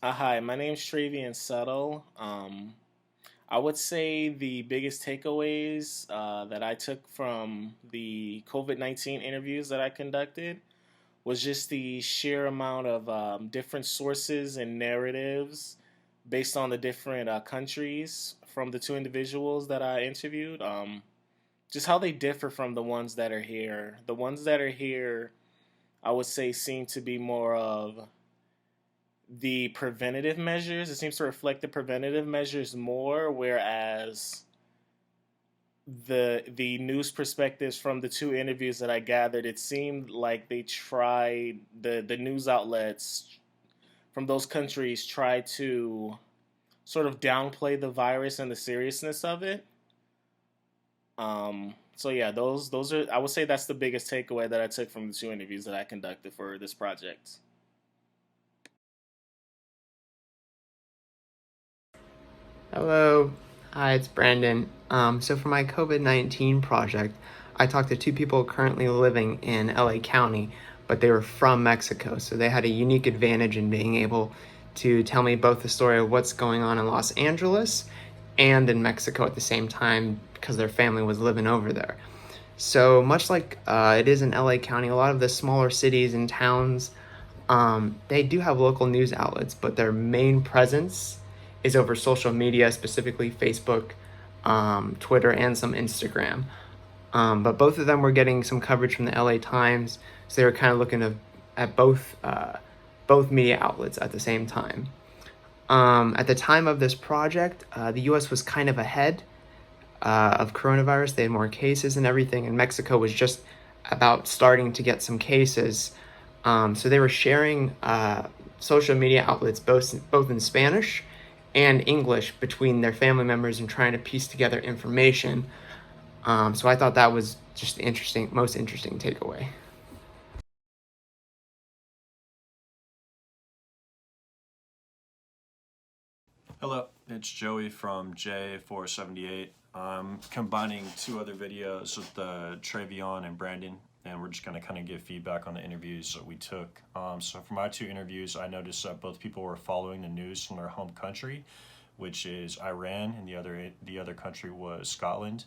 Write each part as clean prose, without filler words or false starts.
Hi, my name's Travian Settle. I would say the biggest takeaways that I took from the COVID-19 interviews that I conducted was just the sheer amount of different sources and narratives based on the different countries from the two individuals that I interviewed. Just how they differ from the ones that are here. The ones that are here, I would say, seem to be more of the preventative measures. It seems to reflect the preventative measures more, whereas the news perspectives from the two interviews that I gathered, it seemed like they tried the news outlets from those countries tried to sort of downplay the virus and the seriousness of it. So yeah, those are, I would say that's the biggest takeaway that I took from the two interviews that I conducted for this project. Hello, hi, it's Brandon. So for my COVID-19 project, I talked to two people currently living in LA County, but they were from Mexico, so they had a unique advantage in being able to tell me both the story of what's going on in Los Angeles and in Mexico at the same time because their family was living over there. So much like it is in LA County, a lot of the smaller cities and towns they do have local news outlets, but their main presence is over social media, specifically Facebook, Twitter, and some Instagram. But both of them were getting some coverage from the LA Times, so they were kind of looking at both media outlets at the same time. At the time of this project, the U.S. was kind of ahead of coronavirus. They had more cases and everything, and Mexico was just about starting to get some cases. So they were sharing social media outlets both in Spanish and English between their family members and trying to piece together information. So I thought that was just the most interesting takeaway. Hello, it's Joey from J478. I'm combining two other videos with Travion and Brandon, and we're just going to kind of give feedback on the interviews that we took. So for my two interviews, I noticed that both people were following the news from their home country, which is Iran, and the other country was Scotland.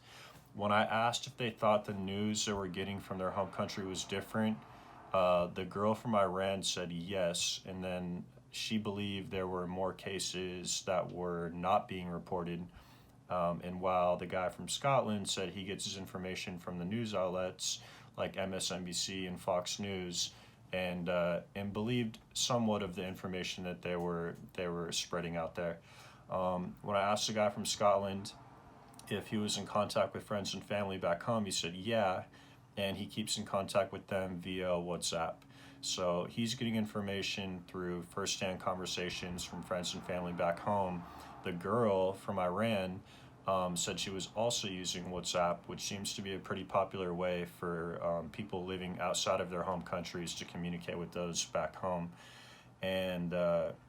When I asked if they thought the news they were getting from their home country was different, the girl from Iran said yes, and then she believed there were more cases that were not being reported. And while the guy from Scotland said he gets his information from the news outlets like MSNBC and Fox News, and believed somewhat of the information that they were spreading out there. When I asked the guy from Scotland if he was in contact with friends and family back home, he said yeah, and he keeps in contact with them via WhatsApp. So he's getting information through firsthand conversations from friends and family back home. The girl from Iran said she was also using WhatsApp, which seems to be a pretty popular way for people living outside of their home countries to communicate with those back home. And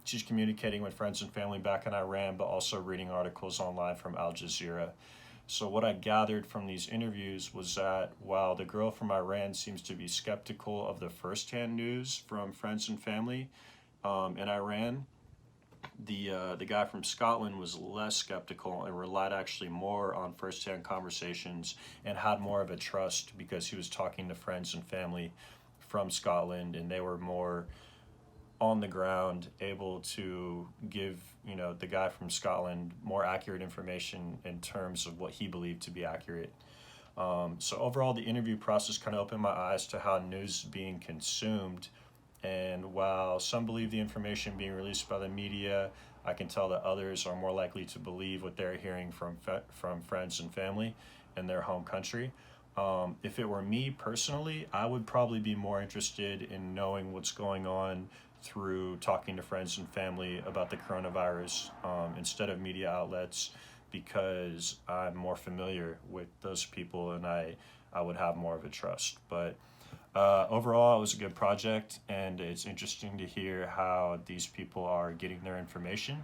she's communicating with friends and family back in Iran, but also reading articles online from Al Jazeera. So what I gathered from these interviews was that while the girl from Iran seems to be skeptical of the firsthand news from friends and family in Iran, the guy from Scotland was less skeptical and relied actually more on firsthand conversations and had more of a trust because he was talking to friends and family from Scotland, and they were more on the ground, able to give the guy from Scotland more accurate information in terms of what he believed to be accurate. So overall, the interview process kind of opened my eyes to how news is being consumed. And while some believe the information being released by the media, I can tell that others are more likely to believe what they're hearing from friends and family in their home country. If it were me personally, I would probably be more interested in knowing what's going on through talking to friends and family about the coronavirus instead of media outlets, because I'm more familiar with those people and I would have more of a trust. But overall, it was a good project, and it's interesting to hear how these people are getting their information